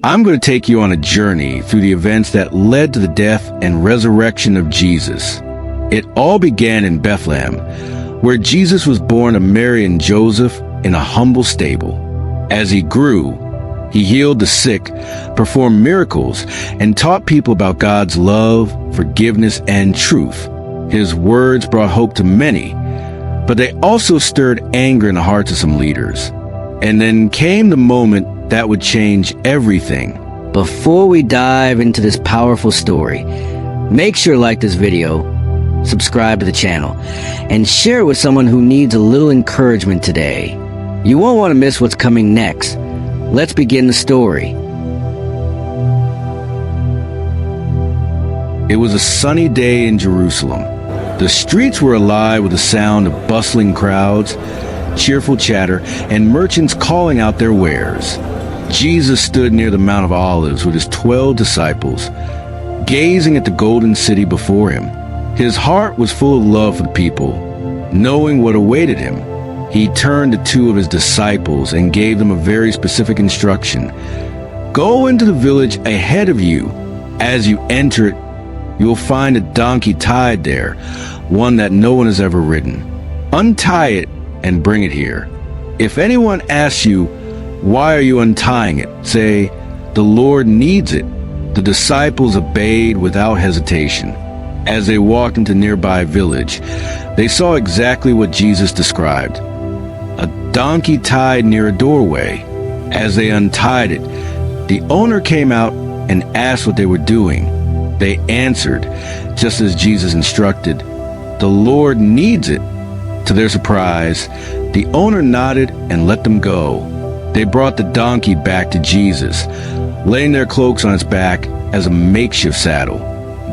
I'm going to take you on a journey through the events that led to the death and resurrection of Jesus. It all began in Bethlehem, where Jesus was born to Mary and Joseph in a humble stable. As he grew, he healed the sick, performed miracles, and taught people about God's love, forgiveness, and truth. His words brought hope to many, but they also stirred anger in the hearts of some leaders. And then came the moment that would change everything. Before we dive into this powerful story, make sure to like this video, subscribe to the channel, and share it with someone who needs a little encouragement today. You won't want to miss what's coming next. Let's begin the story. It was a sunny day in Jerusalem. The streets were alive with the sound of bustling crowds, cheerful chatter, and merchants calling out their wares. Jesus stood near the Mount of Olives with his 12 disciples, gazing at the golden city before him. His heart was full of love for the people. Knowing what awaited him, he turned to two of his disciples and gave them a very specific instruction. Go into the village ahead of you. As you enter it, you will find a donkey tied there, one that no one has ever ridden. Untie it and bring it here. If anyone asks you, why are you untying it? Say, the Lord needs it. The disciples obeyed without hesitation. As they walked into a nearby village, they saw exactly what Jesus described. A donkey tied near a doorway. As they untied it, the owner came out and asked what they were doing. They answered, just as Jesus instructed, the Lord needs it. To their surprise, the owner nodded and let them go. They brought the donkey back to Jesus, laying their cloaks on its back as a makeshift saddle.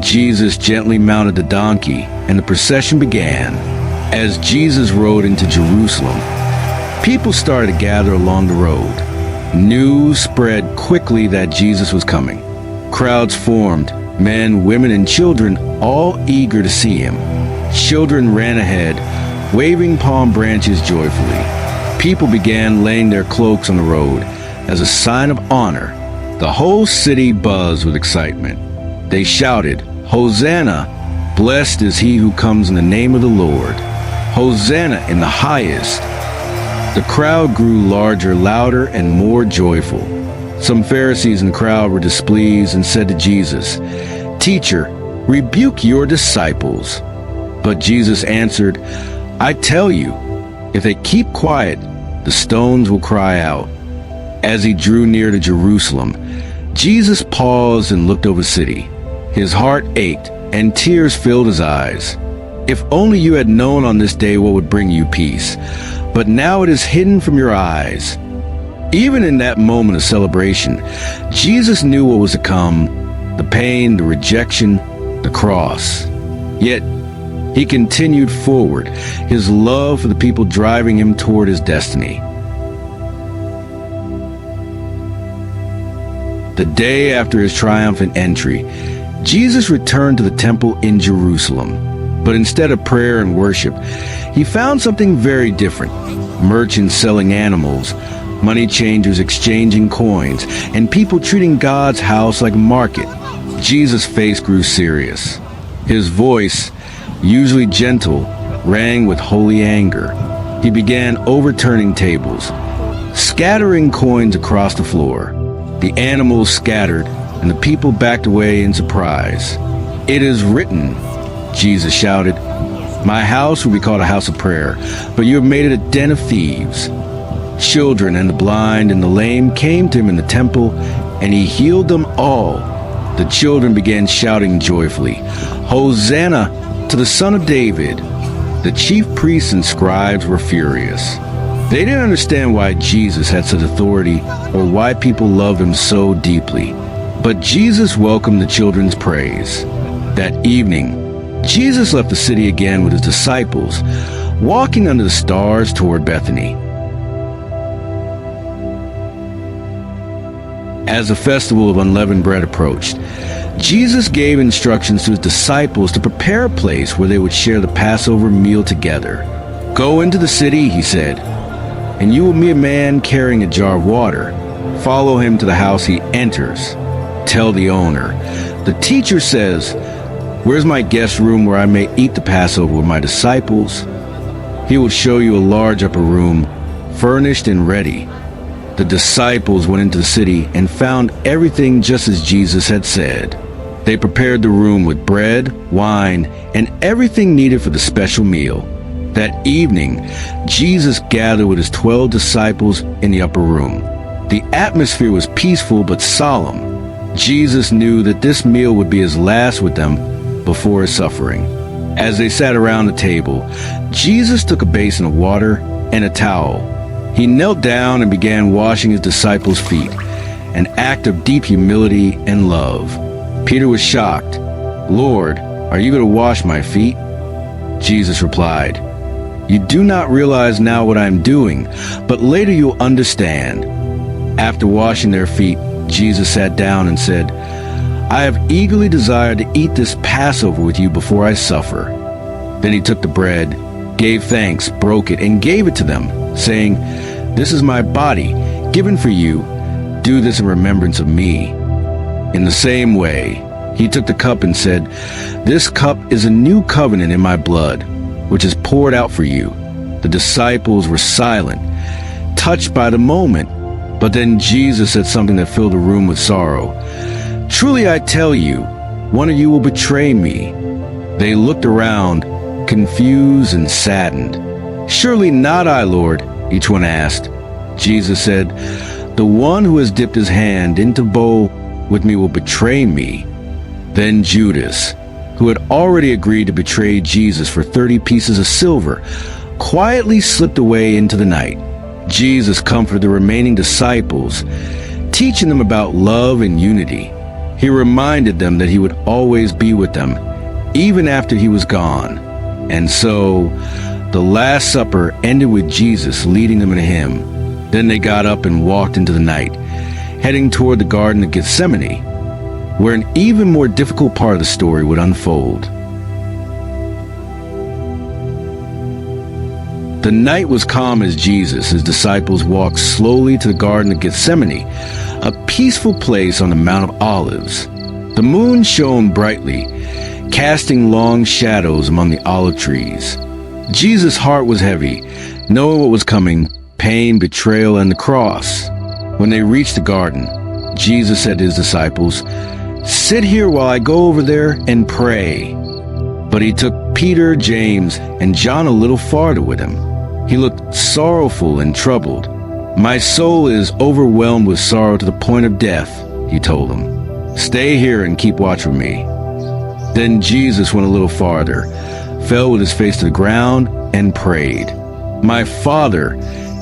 Jesus gently mounted the donkey, and the procession began. As Jesus rode into Jerusalem, people started to gather along the road. News spread quickly that Jesus was coming. Crowds formed, men, women, and children, all eager to see him. Children ran ahead, waving palm branches joyfully. People began laying their cloaks on the road as a sign of honor. The whole city buzzed with excitement. They shouted, Hosanna! Blessed is he who comes in the name of the Lord. Hosanna in the highest. The crowd grew larger, louder, and more joyful. Some Pharisees in the crowd were displeased and said to Jesus, Teacher, rebuke your disciples. But Jesus answered, I tell you, if they keep quiet, the stones will cry out. As he drew near to Jerusalem, Jesus paused and looked over the city. His heart ached, and tears filled his eyes. If only you had known on this day what would bring you peace, but now it is hidden from your eyes. Even in that moment of celebration, Jesus knew what was to come, the pain, the rejection, the cross. Yet, he continued forward, his love for the people driving him toward his destiny. The day after his triumphant entry, Jesus returned to the temple in Jerusalem. But instead of prayer and worship, he found something very different. Merchants selling animals, money changers exchanging coins, and people treating God's house like a market. Jesus' face grew serious. His voice, usually gentle, rang with holy anger. He began overturning tables, scattering coins across the floor. The animals scattered, and the people backed away in surprise. It is written, Jesus shouted, my house will be called a house of prayer, but you have made it a den of thieves. Children and the blind and the lame came to him in the temple, and he healed them all. The children began shouting joyfully, Hosanna to the Son of David. The chief priests and scribes were furious. They didn't understand why Jesus had such authority or why people loved him so deeply. But Jesus welcomed the children's praise. That evening, Jesus left the city again with his disciples, walking under the stars toward Bethany. As the festival of unleavened bread approached, Jesus gave instructions to his disciples to prepare a place where they would share the Passover meal together. Go into the city, he said, and you will meet a man carrying a jar of water. Follow him to the house he enters. Tell the owner, the teacher says, 'Where's my guest room where I may eat the Passover with my disciples?' He will show you a large upper room, furnished and ready." The disciples went into the city and found everything just as Jesus had said. They prepared the room with bread, wine, and everything needed for the special meal. That evening, Jesus gathered with his 12 disciples in the upper room. The atmosphere was peaceful but solemn. Jesus knew that this meal would be his last with them before his suffering. As they sat around the table, Jesus took a basin of water and a towel. He knelt down and began washing his disciples' feet, an act of deep humility and love. Peter was shocked. "Lord, are you going to wash my feet?" Jesus replied, "You do not realize now what I am doing, but later you'll understand." After washing their feet, Jesus sat down and said, "I have eagerly desired to eat this Passover with you before I suffer." Then he took the bread, gave thanks, broke it, and gave it to them, saying, "This is my body, given for you. Do this in remembrance of me." In the same way, he took the cup and said, "This cup is a new covenant in my blood, which is poured out for you." The disciples were silent, touched by the moment. But then Jesus said something that filled the room with sorrow. "Truly I tell you, one of you will betray me." They looked around, confused and saddened. "Surely not I, Lord," each one asked. Jesus said, "The one who has dipped his hand into the bowl with me will betray me." Then Judas, who had already agreed to betray Jesus for 30 pieces of silver, quietly slipped away into the night. Jesus comforted the remaining disciples, teaching them about love and unity. He reminded them that he would always be with them, even after he was gone. And so, the Last Supper ended with Jesus leading them in a hymn. Then they got up and walked into the night, heading toward the Garden of Gethsemane, where an even more difficult part of the story would unfold. The night was calm as his disciples walked slowly to the Garden of Gethsemane, a peaceful place on the Mount of Olives. The moon shone brightly, casting long shadows among the olive trees. Jesus' heart was heavy, knowing what was coming: pain, betrayal, and the cross. When they reached the garden, Jesus said to his disciples, "Sit here while I go over there and pray." But he took Peter, James, and John a little farther with him. He looked sorrowful and troubled. "My soul is overwhelmed with sorrow to the point of death," he told them. "Stay here and keep watch with me." Then Jesus went a little farther, fell with his face to the ground, and prayed, "My Father,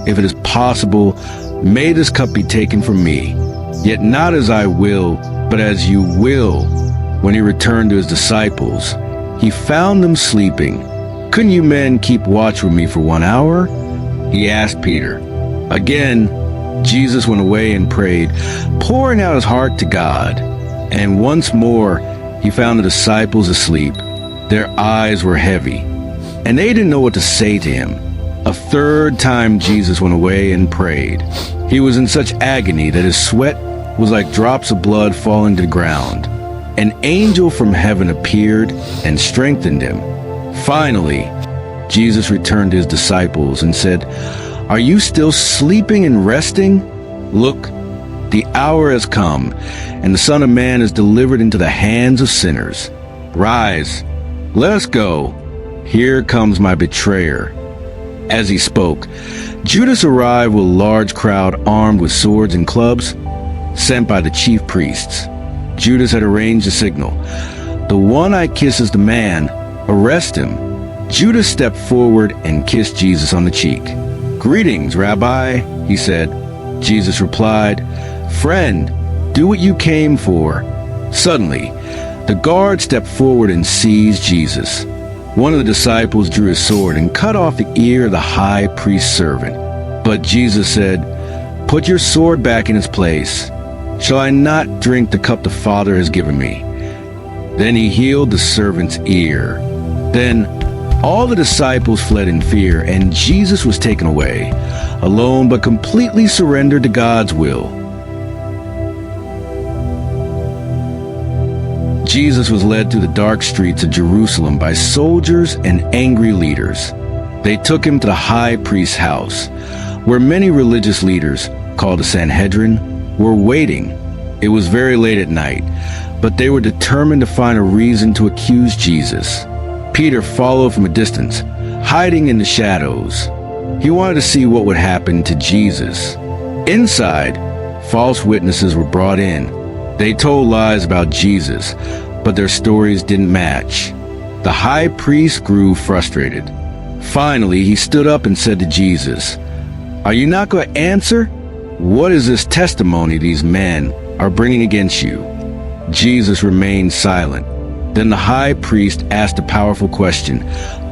if it is possible, may this cup be taken from me. Yet not as I will, but as you will." When he returned to his disciples, he found them sleeping. "Couldn't you men keep watch with me for 1 hour?" he asked Peter. Again, Jesus went away and prayed, pouring out his heart to God. And once more, he found the disciples asleep. Their eyes were heavy, and they didn't know what to say to him. A third time Jesus went away and prayed. He was in such agony that his sweat was like drops of blood falling to the ground. An angel from heaven appeared and strengthened him. Finally, Jesus returned to his disciples and said, "Are you still sleeping and resting? Look, the hour has come, and the Son of Man is delivered into the hands of sinners. Rise, let us go. Here comes my betrayer." As he spoke, Judas arrived with a large crowd armed with swords and clubs, sent by the chief priests. Judas had arranged a signal. "The one I kiss is the man. Arrest him." Judas stepped forward and kissed Jesus on the cheek. "Greetings, Rabbi," he said. Jesus replied, "Friend, do what you came for." Suddenly, the guard stepped forward and seized Jesus. One of the disciples drew his sword and cut off the ear of the high priest's servant. But Jesus said, "Put your sword back in its place. Shall I not drink the cup the Father has given me?" Then he healed the servant's ear. Then all the disciples fled in fear, and Jesus was taken away, alone but completely surrendered to God's will. Jesus was led through the dark streets of Jerusalem by soldiers and angry leaders. They took him to the high priest's house, where many religious leaders, called the Sanhedrin, were waiting. It was very late at night, but they were determined to find a reason to accuse Jesus. Peter followed from a distance, hiding in the shadows. He wanted to see what would happen to Jesus. Inside, false witnesses were brought in. They told lies about Jesus, but their stories didn't match. The high priest grew frustrated. Finally, he stood up and said to Jesus, "Are you not going to answer? What is this testimony these men are bringing against you?" Jesus remained silent. Then the high priest asked a powerful question.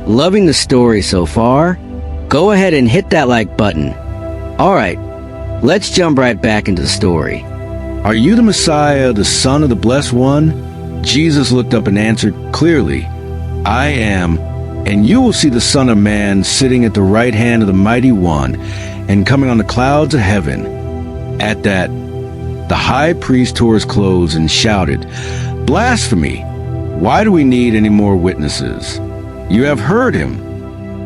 Loving the story so far? Go ahead and hit that like button. All right, let's jump right back into the story. "Are you the Messiah, the Son of the Blessed One?" Jesus looked up and answered clearly, "I am, and you will see the Son of Man sitting at the right hand of the Mighty One and coming on the clouds of heaven." At that, the high priest tore his clothes and shouted, "Blasphemy! Why do we need any more witnesses? You have heard him."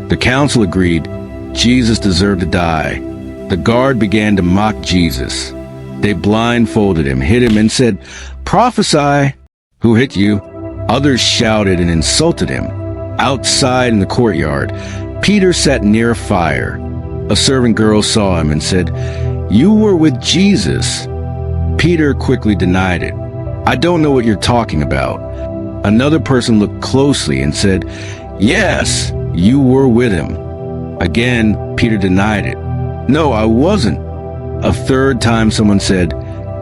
The council agreed Jesus deserved to die. The guard began to mock Jesus. They blindfolded him, hit him, and said, "Prophesy." "Who hit you?" Others shouted and insulted him. Outside in the courtyard, Peter sat near a fire. A servant girl saw him and said, "You were with Jesus." Peter quickly denied it. "I don't know what you're talking about." Another person looked closely and said, "Yes, you were with him." Again, Peter denied it. "No, I wasn't." A third time someone said,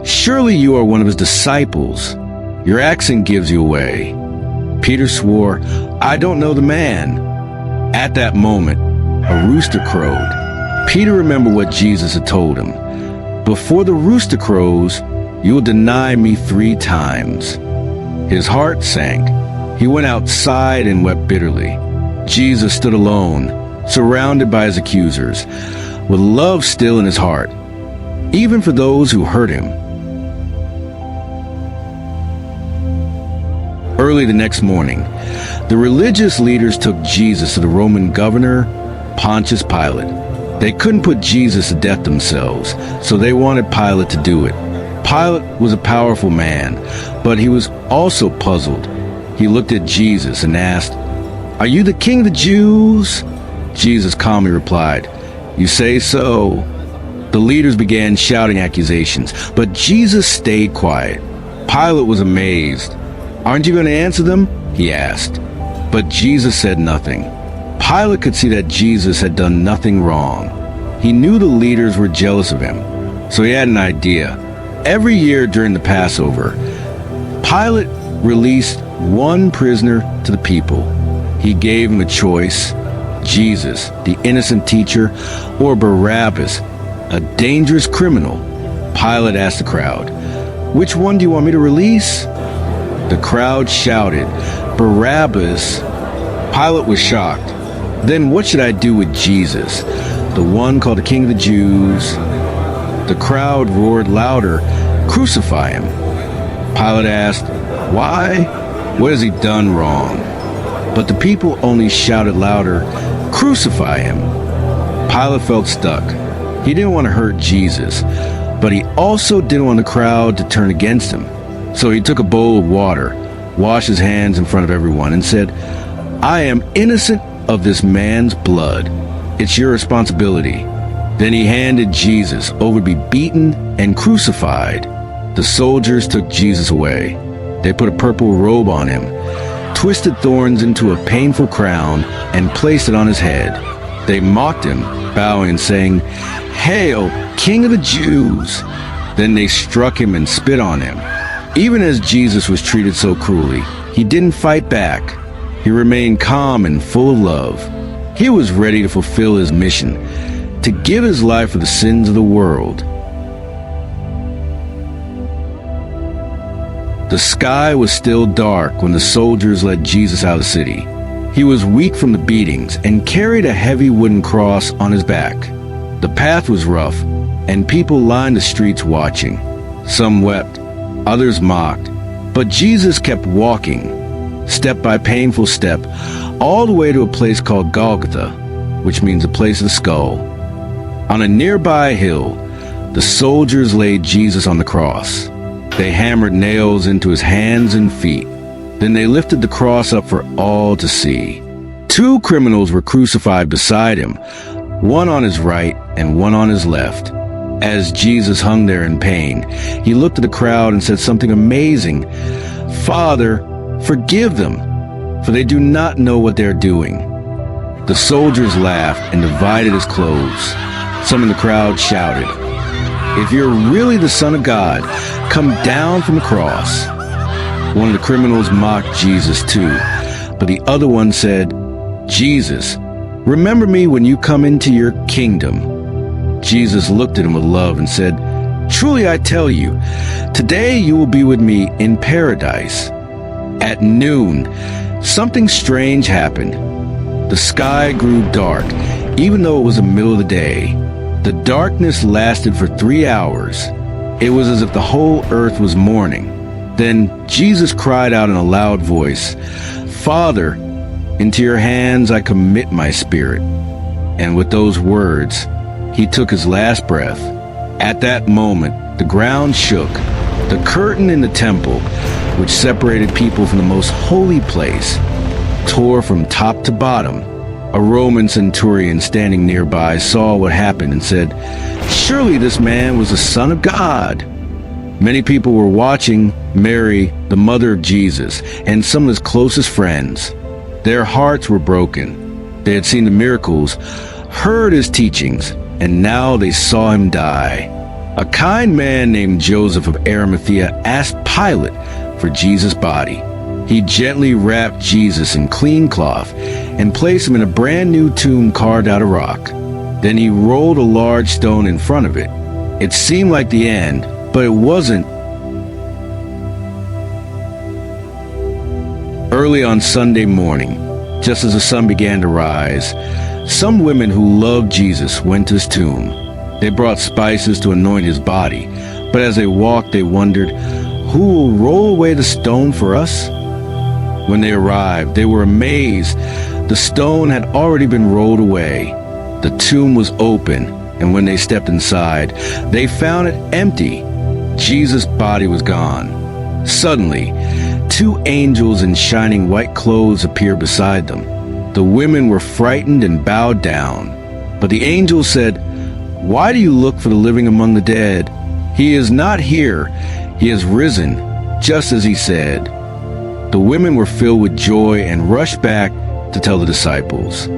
"Surely you are one of his disciples. Your accent gives you away." Peter swore, "I don't know the man." At that moment, a rooster crowed. Peter remembered what Jesus had told him. "Before the rooster crows, you will deny me 3 times." His heart sank. He went outside and wept bitterly. Jesus stood alone, surrounded by his accusers, with love still in his heart, even for those who hurt him. Early the next morning, the religious leaders took Jesus to the Roman governor, Pontius Pilate. They couldn't put Jesus to death themselves, so they wanted Pilate to do it. Pilate was a powerful man, but he was also puzzled. He looked at Jesus and asked, "Are you the king of the Jews?" Jesus calmly replied, "You say so." The leaders began shouting accusations, but Jesus stayed quiet. Pilate was amazed. "Aren't you going to answer them?" he asked. But Jesus said nothing. Pilate could see that Jesus had done nothing wrong. He knew the leaders were jealous of him, so he had an idea. Every year during the Passover, Pilate released one prisoner to the people. He gave him a choice: Jesus, the innocent teacher, or Barabbas, a dangerous criminal. Pilate asked the crowd, "Which one do you want me to release?" The crowd shouted, "Barabbas." Pilate was shocked. "Then what should I do with Jesus, the one called the King of the Jews?" The crowd roared louder, "Crucify him." Pilate asked, "Why? What has he done wrong?" But the people only shouted louder, "Crucify him." Pilate felt stuck. He didn't want to hurt Jesus, but he also didn't want the crowd to turn against him. So he took a bowl of water, washed his hands in front of everyone, and said, "I am innocent of this man's blood. It's your responsibility." Then he handed Jesus over to be beaten and crucified. The soldiers took Jesus away. They put a purple robe on him, twisted thorns into a painful crown, and placed it on his head. They mocked him, bowing and saying, "Hail, King of the Jews!" Then they struck him and spit on him. Even as Jesus was treated so cruelly, he didn't fight back. He remained calm and full of love. He was ready to fulfill his mission, to give his life for the sins of the world. The sky was still dark when the soldiers led Jesus out of the city. He was weak from the beatings and carried a heavy wooden cross on his back. The path was rough, and people lined the streets watching. Some wept, others mocked, But Jesus kept walking, step by painful step, all the way to a place called Golgotha, which means a place of the skull. On a nearby hill, the soldiers laid Jesus on the cross. They hammered nails into his hands and feet. Then they lifted the cross up for all to see. 2 criminals were crucified beside him, one on his right and one on his left. As Jesus hung there in pain, he looked at the crowd and said something amazing. "Father, forgive them, for they do not know what they're doing." The soldiers laughed and divided his clothes. Some in the crowd shouted, "If you're really the Son of God, come down from the cross." One of the criminals mocked Jesus too, but the other one said, "Jesus, remember me when you come into your kingdom." Jesus looked at him with love and said, "Truly I tell you, today you will be with me in paradise." At noon, something strange happened. The sky grew dark, even though it was the middle of the day. The darkness lasted for 3 hours. It was as if the whole earth was mourning. Then Jesus cried out in a loud voice, "Father, into your hands I commit my spirit." And with those words, he took his last breath. At that moment, the ground shook. The curtain in the temple, which separated people from the most holy place, tore from top to bottom. A Roman centurion standing nearby saw what happened and said, "Surely this man was the Son of God." Many people were watching Mary, the mother of Jesus, and some of his closest friends. Their hearts were broken. They had seen the miracles, heard his teachings, and now they saw him die. A kind man named Joseph of Arimathea asked Pilate for Jesus' body. He gently wrapped Jesus in clean cloth and placed him in a brand new tomb carved out of rock. Then he rolled a large stone in front of it. It seemed like the end, but it wasn't. Early on Sunday morning, just as the sun began to rise, some women who loved Jesus went to his tomb. They brought spices to anoint his body, but as they walked, they wondered, "Who will roll away the stone for us?" When they arrived, they were amazed. The stone had already been rolled away. The tomb was open, and when they stepped inside, they found it empty. Jesus' body was gone. Suddenly, 2 angels in shining white clothes appeared beside them. The women were frightened and bowed down. But the angels said, "Why do you look for the living among the dead? He is not here. He has risen, just as he said." The women were filled with joy and rushed back to tell the disciples.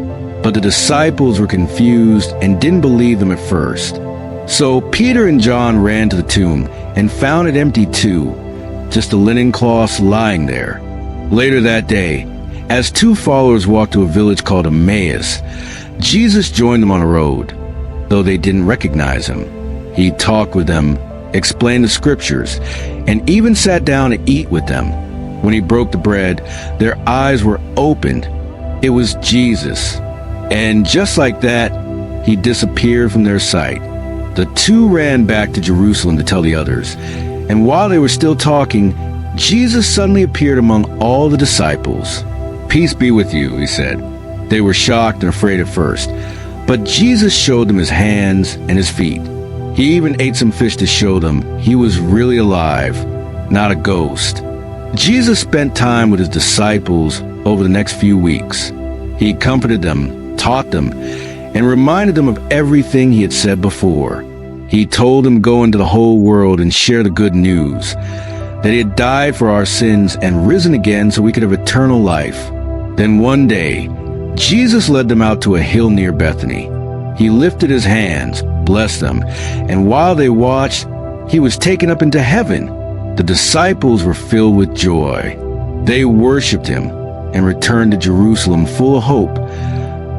But the disciples were confused and didn't believe them at first. So Peter and John ran to the tomb and found it empty too, just the linen cloths lying there. Later that day, as 2 followers walked to a village called Emmaus, Jesus joined them on a road, though they didn't recognize him. He talked with them, explained the scriptures, and even sat down to eat with them. When he broke the bread, their eyes were opened. It was Jesus. And just like that, he disappeared from their sight. The 2 ran back to Jerusalem to tell the others. And while they were still talking, Jesus suddenly appeared among all the disciples. "Peace be with you," he said. They were shocked and afraid at first, but Jesus showed them his hands and his feet. He even ate some fish to show them he was really alive, not a ghost. Jesus spent time with his disciples over the next few weeks. He comforted them, taught them, and reminded them of everything he had said before. He told them to go into the whole world and share the good news, that he had died for our sins and risen again so we could have eternal life. Then one day, Jesus led them out to a hill near Bethany. He lifted his hands, blessed them, and while they watched, he was taken up into heaven. The disciples were filled with joy. They worshipped him and returned to Jerusalem full of hope,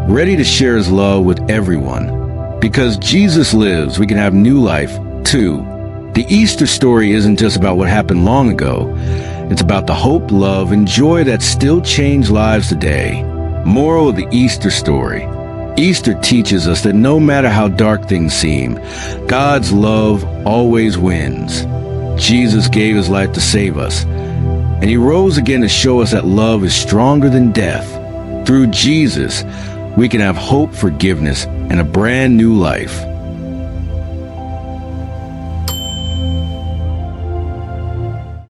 ready to share his love with everyone. Because Jesus lives, we can have new life, too. The Easter story isn't just about what happened long ago. It's about the hope, love, and joy that still change lives today. Moral of the Easter story. Easter teaches us that no matter how dark things seem, God's love always wins. Jesus gave his life to save us, and he rose again to show us that love is stronger than death. Through Jesus, we can have hope, forgiveness, and a brand new life.